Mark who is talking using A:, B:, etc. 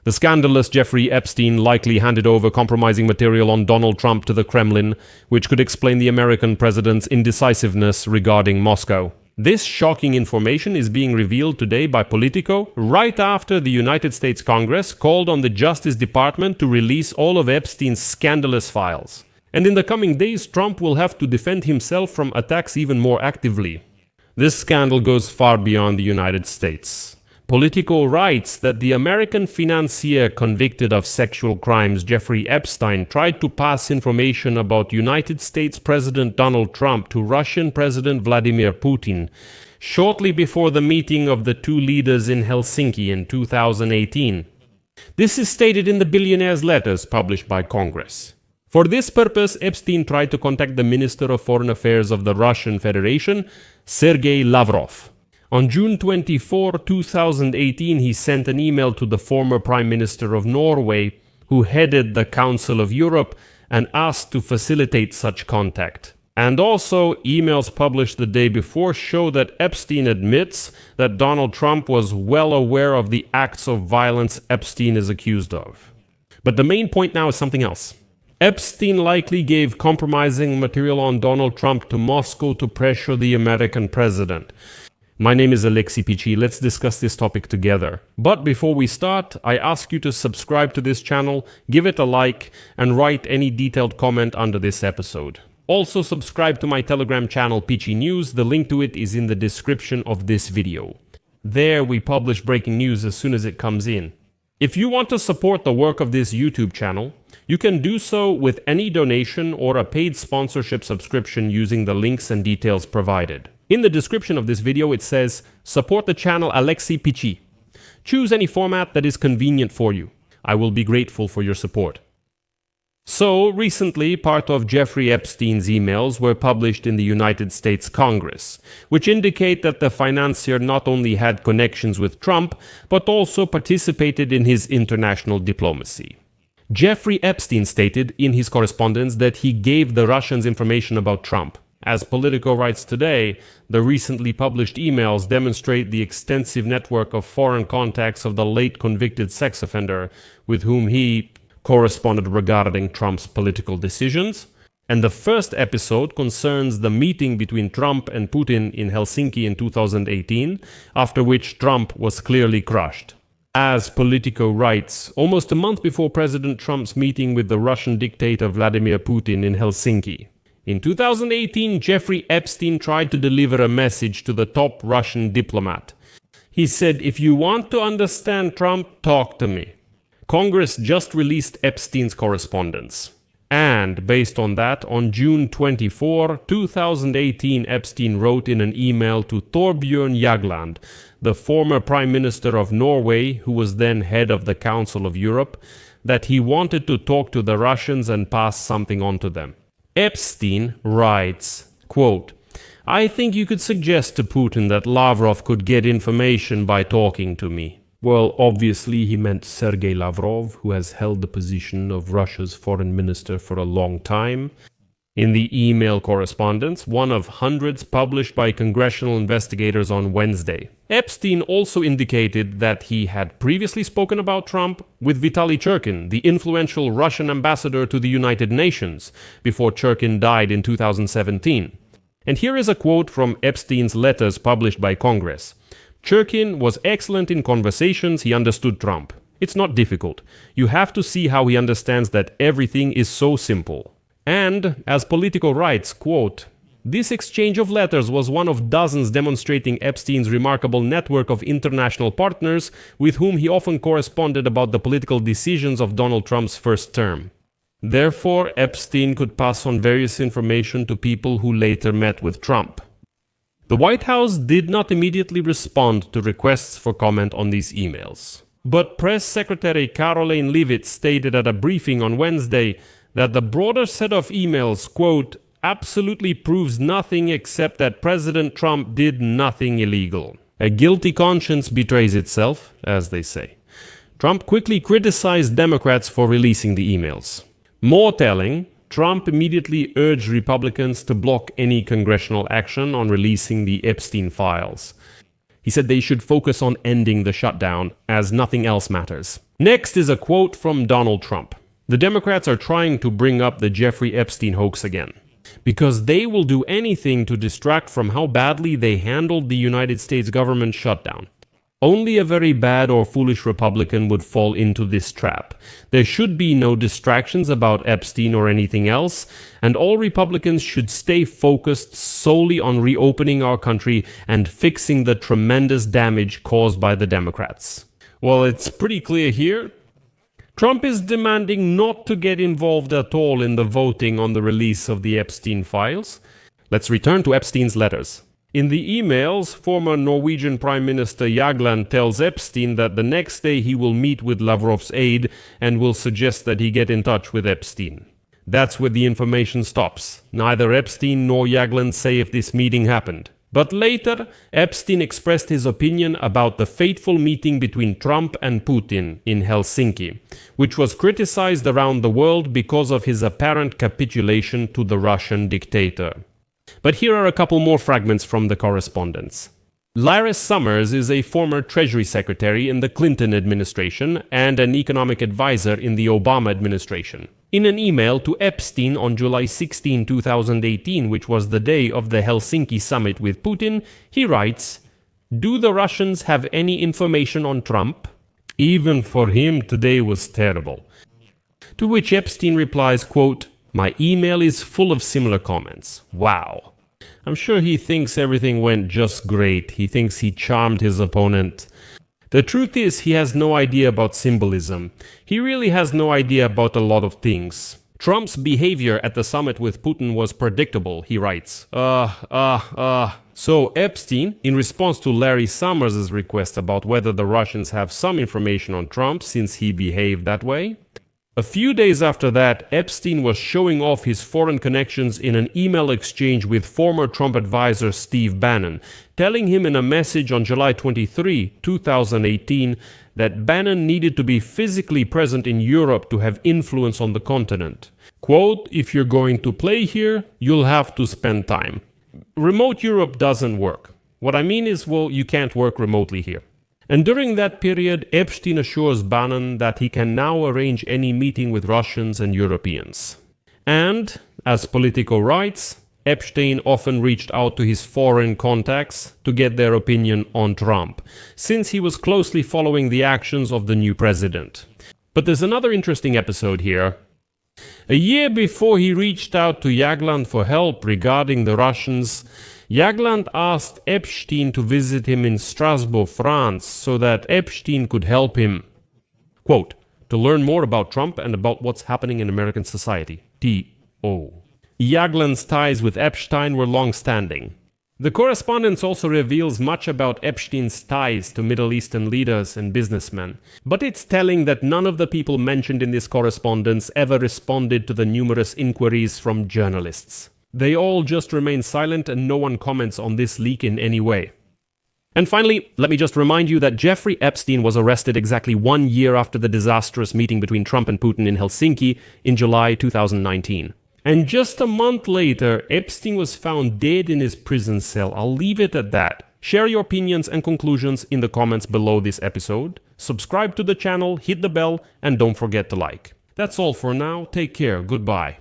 A: The scandalous Jeffrey Epstein likely handed over compromising material on Donald Trump to the Kremlin, which could explain the American president's indecisiveness regarding Moscow. This shocking information is being revealed today by Politico, right after the United States Congress called on the Justice Department to release all of Epstein's scandalous files. And in the coming days, Trump will have to defend himself from attacks even more actively. This scandal goes far beyond the United States. Politico writes that the American financier convicted of sexual crimes, Jeffrey Epstein, tried to pass information about United States President Donald Trump to Russian President Vladimir Putin shortly before the meeting of the two leaders in Helsinki in 2018. This is stated in the billionaire's letters published by Congress. For this purpose, Epstein tried to contact the Minister of Foreign Affairs of the Russian Federation, Sergei Lavrov. On June 24, 2018, he sent an email to the former Prime Minister of Norway, who headed the Council of Europe, and asked to facilitate such contact. And also, emails published the day before show that Epstein admits that Donald Trump was well aware of the acts of violence Epstein is accused of. But the main point now is something else. Epstein likely gave compromising material on Donald Trump to Moscow to pressure the American president. My name is Alexei Pichi. Let's discuss this topic together. But before we start, I ask you to subscribe to this channel, give it a like, and write any detailed comment under this episode. Also subscribe to my Telegram channel Pichi News. The link to it is in the description of this video. There we publish breaking news as soon as it comes in. If you want to support the work of this YouTube channel, you can do so with any donation or a paid sponsorship subscription using the links and details provided. In the description of this video it says, support the channel Alexei Pichi. Choose any format that is convenient for you. I will be grateful for your support. So, recently, part of Jeffrey Epstein's emails were published in the United States Congress, which indicate that the financier not only had connections with Trump, but also participated in his international diplomacy. Jeffrey Epstein stated in his correspondence that he gave the Russians information about Trump. As Politico writes today, the recently published emails demonstrate the extensive network of foreign contacts of the late convicted sex offender with whom he corresponded regarding Trump's political decisions. And the first episode concerns the meeting between Trump and Putin in Helsinki in 2018, after which Trump was clearly crushed. As Politico writes, almost a month before President Trump's meeting with the Russian dictator Vladimir Putin in Helsinki. In 2018, Jeffrey Epstein tried to deliver a message to the top Russian diplomat. He said, "If you want to understand Trump, talk to me." Congress just released Epstein's correspondence. And based on that, on June 24, 2018, Epstein wrote in an email to Thorbjørn Jagland, the former Prime Minister of Norway, who was then head of the Council of Europe, that he wanted to talk to the Russians and pass something on to them. Epstein writes, quote, "I think you could suggest to Putin that Lavrov could get information by talking to me." Well, obviously he meant Sergei Lavrov, who has held the position of Russia's foreign minister for a long time. In the email correspondence, one of hundreds published by congressional investigators on Wednesday, Epstein also indicated that he had previously spoken about Trump with Vitaly Churkin, the influential Russian ambassador to the United Nations, before Churkin died in 2017. And here is a quote from Epstein's letters published by Congress. "Churkin was excellent in conversations, he understood Trump. It's not difficult. You have to see how he understands that everything is so simple." And, as Politico writes, quote, "This exchange of letters was one of dozens demonstrating Epstein's remarkable network of international partners with whom he often corresponded about the political decisions of Donald Trump's first term. Therefore, Epstein could pass on various information to people who later met with Trump." The White House did not immediately respond to requests for comment on these emails. But Press Secretary Karoline Leavitt stated at a briefing on Wednesday that the broader set of emails, quote, "absolutely proves nothing except that President Trump did nothing illegal. A guilty conscience betrays itself, as they say." Trump quickly criticized Democrats for releasing the emails. More telling, Trump immediately urged Republicans to block any congressional action on releasing the Epstein files. He said they should focus on ending the shutdown, as nothing else matters. Next is a quote from Donald Trump. The Democrats are trying to bring up the Jeffrey Epstein hoax again, because they will do anything to distract from how badly they handled the United States government shutdown. Only a very bad or foolish Republican would fall into this trap. There should be no distractions about Epstein or anything else, and all Republicans should stay focused solely on reopening our country and fixing the tremendous damage caused by the Democrats. Well, it's pretty clear here. Trump is demanding not to get involved at all in the voting on the release of the Epstein files. Let's return to Epstein's letters. In the emails, former Norwegian Prime Minister Jagland tells Epstein that the next day he will meet with Lavrov's aide and will suggest that he get in touch with Epstein. That's where the information stops. Neither Epstein nor Jagland say if this meeting happened. But later, Epstein expressed his opinion about the fateful meeting between Trump and Putin in Helsinki, which was criticized around the world because of his apparent capitulation to the Russian dictator. But here are a couple more fragments from the correspondence. Larry Summers is a former Treasury Secretary in the Clinton administration and an economic advisor in the Obama administration. In an email to Epstein on July 16, 2018, which was the day of the Helsinki summit with Putin, he writes, "Do the Russians have any information on Trump? Even for him, today was terrible." To which Epstein replies, quote, "My email is full of similar comments." Wow. I'm sure he thinks everything went just great. He thinks he charmed his opponent. The truth is, he has no idea about symbolism. He really has no idea about a lot of things. Trump's behavior at the summit with Putin was predictable, he writes. So Epstein, in response to Larry Summers' request about whether the Russians have some information on Trump since he behaved that way, a few days after that, Epstein was showing off his foreign connections in an email exchange with former Trump advisor Steve Bannon, telling him in a message on July 23, 2018, that Bannon needed to be physically present in Europe to have influence on the continent. Quote, "If you're going to play here, you'll have to spend time." Remote Europe doesn't work. What I mean is, well, you can't work remotely here. And during that period, Epstein assures Bannon that he can now arrange any meeting with Russians and Europeans. And, as Politico writes, Epstein often reached out to his foreign contacts to get their opinion on Trump, since he was closely following the actions of the new president. But there's another interesting episode here. A year before he reached out to Jagland for help regarding the Russians, Jagland asked Epstein to visit him in Strasbourg, France, so that Epstein could help him, quote, "to learn more about Trump and about what's happening in American society." T.O. Jagland's ties with Epstein were long-standing. The correspondence also reveals much about Epstein's ties to Middle Eastern leaders and businessmen, but it's telling that none of the people mentioned in this correspondence ever responded to the numerous inquiries from journalists. They all just remain silent and no one comments on this leak in any way. And finally, let me just remind you that Jeffrey Epstein was arrested exactly 1 year after the disastrous meeting between Trump and Putin in Helsinki in July 2019. And just a month later, Epstein was found dead in his prison cell. I'll leave it at that. Share your opinions and conclusions in the comments below this episode. Subscribe to the channel, hit the bell, and don't forget to like. That's all for now. Take care. Goodbye.